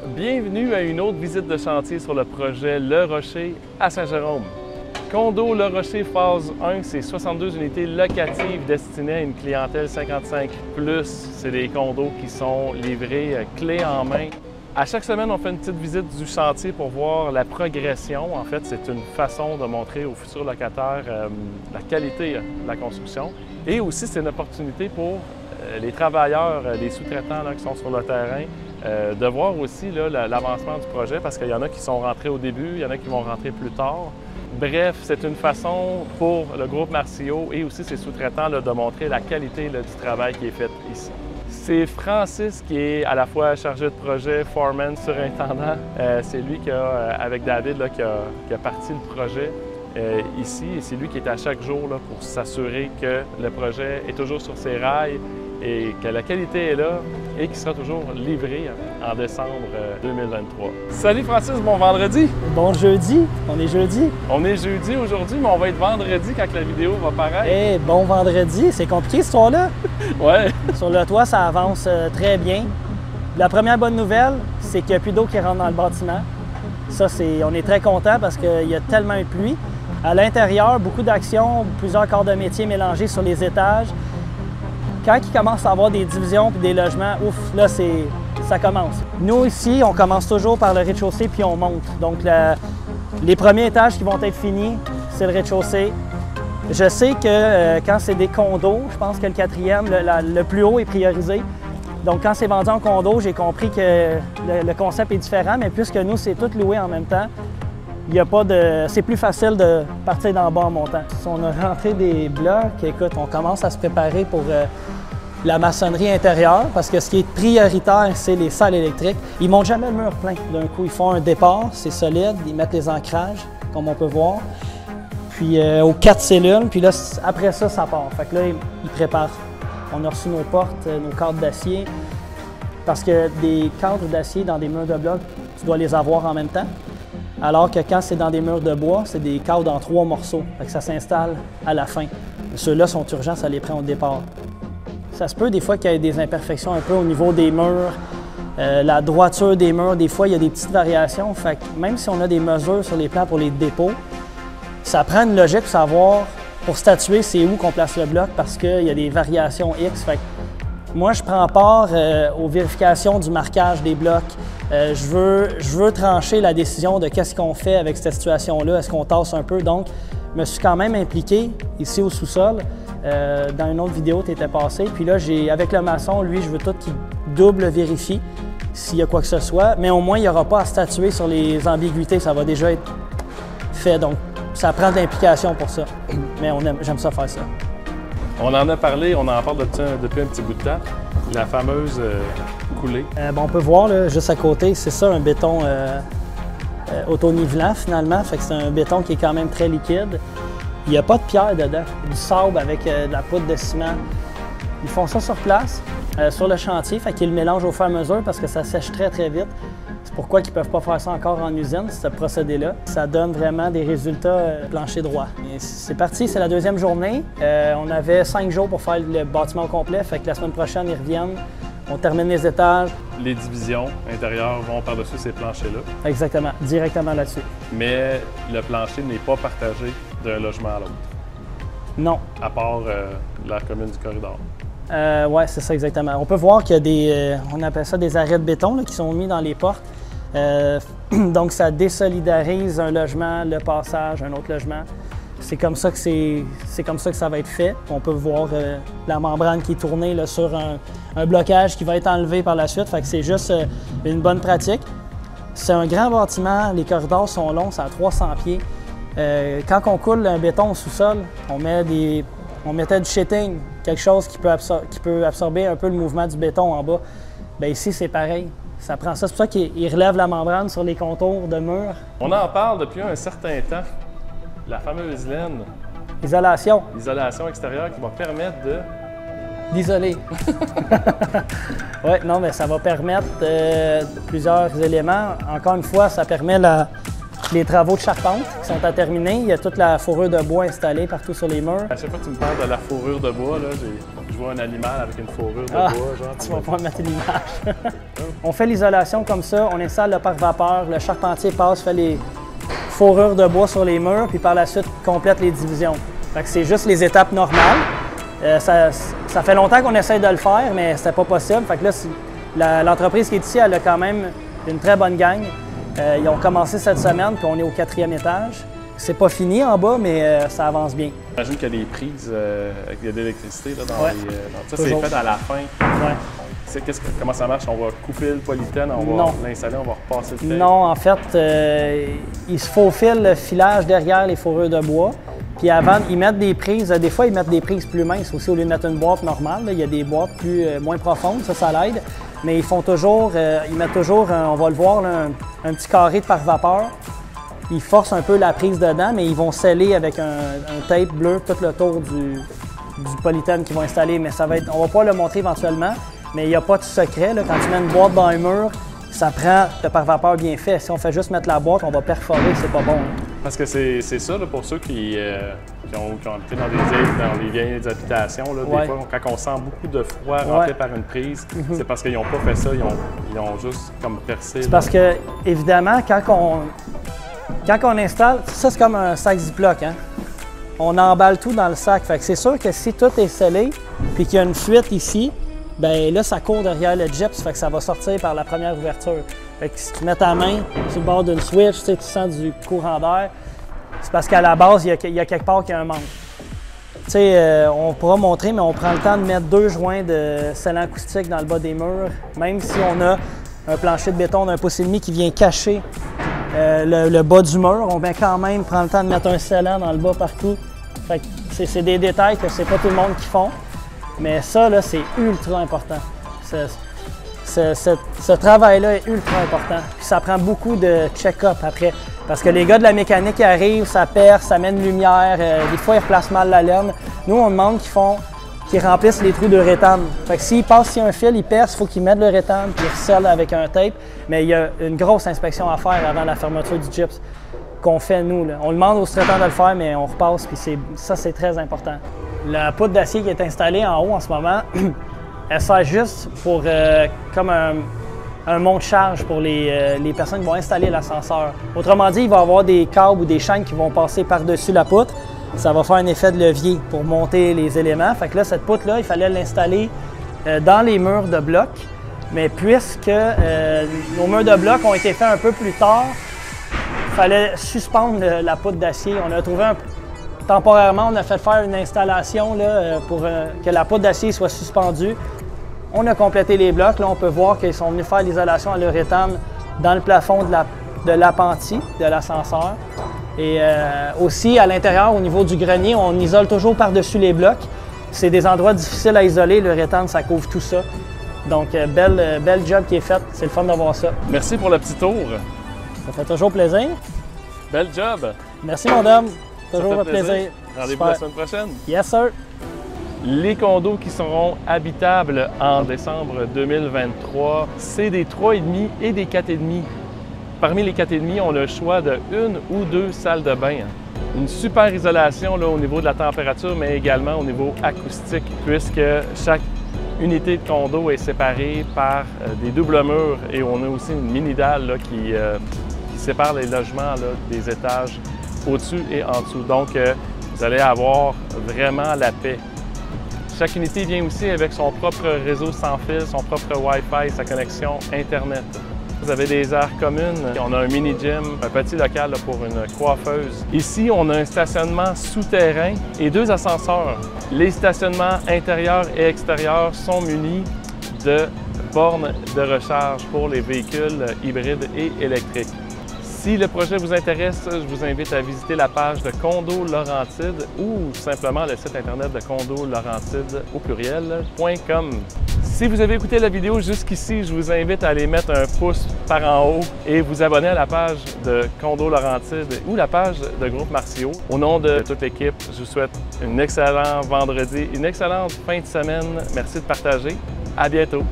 Bienvenue à une autre visite de chantier sur le projet Le Rocher à Saint-Jérôme. Condo Le Rocher phase 1, c'est 62 unités locatives destinées à une clientèle 55+. C'est des condos qui sont livrés clé en main. À chaque semaine, on fait une petite visite du chantier pour voir la progression. En fait, c'est une façon de montrer aux futurs locataires la qualité de la construction. Et aussi, c'est une opportunité pour les travailleurs, les sous-traitants qui sont sur le terrain, de voir aussi l'avancement du projet parce qu'il y en a qui sont rentrés au début, il y en a qui vont rentrer plus tard. Bref, c'est une façon pour le groupe Marcio et aussi ses sous-traitants de montrer la qualité du travail qui est fait ici. C'est Francis qui est à la fois chargé de projet, foreman, surintendant. C'est lui qui a, avec David, qui a parti le projet ici. Et c'est lui qui est à chaque jour pour s'assurer que le projet est toujours sur ses rails et que la qualité est là et qu'il sera toujours livré en décembre 2023. Salut Francis, bon vendredi! Bon jeudi, on est jeudi. On est jeudi aujourd'hui, mais on va être vendredi quand la vidéo va paraître. Eh, bon vendredi, c'est compliqué cette histoire-là. Ouais. Sur le toit, ça avance très bien. La première bonne nouvelle, c'est qu'il n'y a plus d'eau qui rentre dans le bâtiment. Ça, on est très content parce qu'il y a tellement de pluie. À l'intérieur, beaucoup d'actions, plusieurs corps de métier mélangés sur les étages. Quand il commence à avoir des divisions et des logements, ouf, là, ça commence. Nous, ici, on commence toujours par le rez-de-chaussée puis on monte. Donc, les premiers étages qui vont être finis, c'est le rez-de-chaussée. Je sais que quand c'est des condos, je pense que le quatrième, le plus haut est priorisé. Donc, quand c'est vendu en condo, j'ai compris que le concept est différent, mais puisque nous, c'est tout loué en même temps, il y a pas de. C'est plus facile de partir d'en bas en montant. Si on a rentré des blocs, écoute, on commence à se préparer pour la maçonnerie intérieure parce que ce qui est prioritaire, c'est les salles électriques. Ils montent jamais le mur plein. D'un coup, ils font un départ, c'est solide, ils mettent les ancrages, comme on peut voir. Puis aux 4 cellules, puis là, après ça, ça part. Fait que là, ils préparent. On a reçu nos portes, nos cadres d'acier. Parce que des cadres d'acier dans des murs de bloc, tu dois les avoir en même temps. Alors que quand c'est dans des murs de bois, c'est des cadres en 3 morceaux. Fait que ça s'installe à la fin. Ceux-là sont urgents, ça les prend au départ. Ça se peut des fois qu'il y ait des imperfections un peu au niveau des murs, la droiture des murs, des fois il y a des petites variations. Fait que même si on a des mesures sur les plans pour les dépôts, ça prend une logique pour savoir, pour statuer c'est où qu'on place le bloc parce qu'il y a des variations X. Fait que moi, je prends part aux vérifications du marquage des blocs. Je veux trancher la décision de qu'est-ce qu'on fait avec cette situation-là. Est-ce qu'on tasse un peu? Donc, je me suis quand même impliqué ici au sous-sol. Dans une autre vidéo, tu étais passé. Puis là, avec le maçon, lui, je veux tout qu'il double vérifie s'il y a quoi que ce soit. Mais au moins, il n'y aura pas à statuer sur les ambiguïtés. Ça va déjà être fait. Donc, ça prend de l'implication pour ça. Mais j'aime ça faire ça. On en a parlé, on en parle depuis un petit bout de temps. La fameuse coulée. On peut voir là, juste à côté, c'est ça, un béton auto-nivelant finalement. Fait que c'est un béton qui est quand même très liquide. Il n'y a pas de pierre dedans, du sable avec de la poudre de ciment. Ils font ça sur place, sur le chantier, fait qu'ils le mélangent au fur et à mesure parce que ça sèche très très vite. C'est pourquoi ils ne peuvent pas faire ça encore en usine, ce procédé-là. Ça donne vraiment des résultats plancher droit. C'est parti, c'est la deuxième journée. On avait 5 jours pour faire le bâtiment au complet, fait que la semaine prochaine, ils reviennent. On termine les étages. Les divisions intérieures vont par-dessus ces planchers-là. Exactement, directement là-dessus. Mais le plancher n'est pas partagé d'un logement à l'autre. Non. À part la commune du corridor. Oui, c'est ça exactement. On peut voir qu'il y a des, on appelle ça des arrêts de béton là, qui sont mis dans les portes. Donc, ça désolidarise un logement, le passage, un autre logement. C'est comme ça que ça va être fait. On peut voir la membrane qui est tournée là, sur un blocage qui va être enlevé par la suite. Fait que c'est juste une bonne pratique. C'est un grand bâtiment, les corridors sont longs, c'est à 300 pieds. Quand on coule un béton au sous-sol, on mettait du sheeting, quelque chose qui peut absorber un peu le mouvement du béton en bas. Bien ici, c'est pareil. Ça prend ça. C'est pour ça qu'il relève la membrane sur les contours de murs. On en parle depuis un certain temps. La fameuse laine. Isolation. Isolation extérieure qui va permettre d'isoler. Oui, non, mais ça va permettre plusieurs éléments. Encore une fois, ça permet les travaux de charpente qui sont à terminer. Il y a toute la fourrure de bois installée partout sur les murs. À chaque fois que tu me parles de la fourrure de bois, là, je vois un animal avec une fourrure de Ah, bois, genre. tu vas pouvoir mettre une image. On fait l'isolation comme ça, on installe le pare-vapeur, le charpentier passe, fait les fourrures de bois sur les murs, puis par la suite complète les divisions. Fait que c'est juste les étapes normales. Ça fait longtemps qu'on essaye de le faire, mais c'était pas possible. Fait que là, l'entreprise qui est ici, elle a quand même une très bonne gang. Ils ont commencé cette semaine, puis on est au 4e étage. C'est pas fini en bas, mais ça avance bien. J'imagine qu'il y a des prises avec de l'électricité dans Ouais. ça, c'est fait à la fin. Ouais. Comment ça marche? On va couper le polythène, on va l'installer, on va repasser le tape? Non, en fait, il se faufile le filage derrière les fourrures de bois. Puis avant, ils mettent des prises. Des fois, ils mettent des prises plus minces aussi au lieu de mettre une boîte normale. Là, il y a des boîtes moins profondes, ça l'aide. Mais ils font toujours, ils mettent toujours, on va le voir, là, un petit carré de pare-vapeur. Ils forcent un peu la prise dedans, mais ils vont sceller avec un tape bleu tout le tour du polythène qu'ils vont installer. Mais ça va être, on va pas le montrer éventuellement, mais il n'y a pas de secret. Là. Quand tu mets une boîte dans un mur, ça prend le pare-vapeur bien fait. Si on fait juste mettre la boîte, on va perforer, c'est pas bon. Parce que c'est ça, là, pour ceux qui ont habité dans des îles, dans les vieilles habitations. Là, des fois, quand on sent beaucoup de froid rentré par une prise, c'est parce qu'ils n'ont pas fait ça, ils ont juste comme percé. C'est parce que, évidemment, quand on installe, ça c'est comme un sac Ziploc, hein? On emballe tout dans le sac. Fait que c'est sûr que si tout est scellé puis qu'il y a une fuite ici, ben là, ça court derrière le gyps, fait que ça va sortir par la première ouverture. Fait que si tu mets ta main sur le bord d'une switch, tu sens du courant d'air, c'est parce qu'à la base, il y a quelque part qu'il y a un manque. Tu sais, on pourra montrer, mais on prend le temps de mettre 2 joints de scellant acoustique dans le bas des murs, même si on a un plancher de béton d'1,5 pouce qui vient cacher le bas du mur, on va quand même prendre le temps de mettre un scellant dans le bas partout. Fait que c'est des détails que c'est pas tout le monde qui font. Mais ça, là, c'est ultra important. Ce travail-là est ultra important. Puis ça prend beaucoup de check-up après. Parce que les gars de la mécanique qui arrivent, ça perce, ça met une lumière, des fois ils replacent mal la laine. Nous, on demande qu'ils remplissent les trous de rétane. Fait que s'ils passent sur un fil, ils percent, il faut qu'ils mettent le rétane puis ils rescellent avec un tape. Mais il y a une grosse inspection à faire avant la fermeture du gyps qu'on fait nous. Là. On demande aux sous-traitants de le faire, mais on repasse, puis ça, c'est très important. La poutre d'acier qui est installée en haut en ce moment, elle sert juste pour comme un mont de charge pour les personnes qui vont installer l'ascenseur. Autrement dit, il va y avoir des câbles ou des chaînes qui vont passer par-dessus la poutre. Ça va faire un effet de levier pour monter les éléments. Fait que là, cette poutre-là, il fallait l'installer dans les murs de bloc. Mais puisque nos murs de bloc ont été faits un peu plus tard, il fallait suspendre la poutre d'acier. On a trouvé temporairement, on a fait faire une installation là, pour que la poutre d'acier soit suspendue. On a complété les blocs. Là, on peut voir qu'ils sont venus faire l'isolation à l'uréthane dans le plafond de l'appentis de l'ascenseur. Et aussi, à l'intérieur, au niveau du grenier, on isole toujours par-dessus les blocs. C'est des endroits difficiles à isoler. L'uréthane, ça couvre tout ça. Donc, bel job qui est fait. C'est le fun d'avoir ça. Merci pour le petit tour. Ça fait toujours plaisir. Bel job. Merci, mon homme. Toujours un plaisir. Rendez-vous la semaine prochaine. Yes, sir. Les condos qui seront habitables en décembre 2023, c'est des 3,5 et des 4,5. Parmi les 4,5, on a le choix de 1 ou 2 salles de bain. Une super isolation là, au niveau de la température, mais également au niveau acoustique, puisque chaque unité de condo est séparée par des doubles murs et on a aussi une mini-dalle là, qui sépare les logements là, des étages au-dessus et en dessous. Donc, vous allez avoir vraiment la paix. Chaque unité vient aussi avec son propre réseau sans fil, son propre Wi-Fi, sa connexion Internet. Vous avez des aires communes, on a un mini-gym, un petit local là, pour une coiffeuse. Ici, on a un stationnement souterrain et 2 ascenseurs. Les stationnements intérieurs et extérieurs sont munis de bornes de recharge pour les véhicules hybrides et électriques. Si le projet vous intéresse, je vous invite à visiter la page de Condo Laurentide ou simplement le site internet de condolaurentide au pluriel.com. Si vous avez écouté la vidéo jusqu'ici, je vous invite à aller mettre un pouce par en haut et vous abonner à la page de Condo Laurentide ou la page de Groupe Martiaux. Au nom de toute l'équipe, je vous souhaite un excellent vendredi, une excellente fin de semaine. Merci de partager. À bientôt.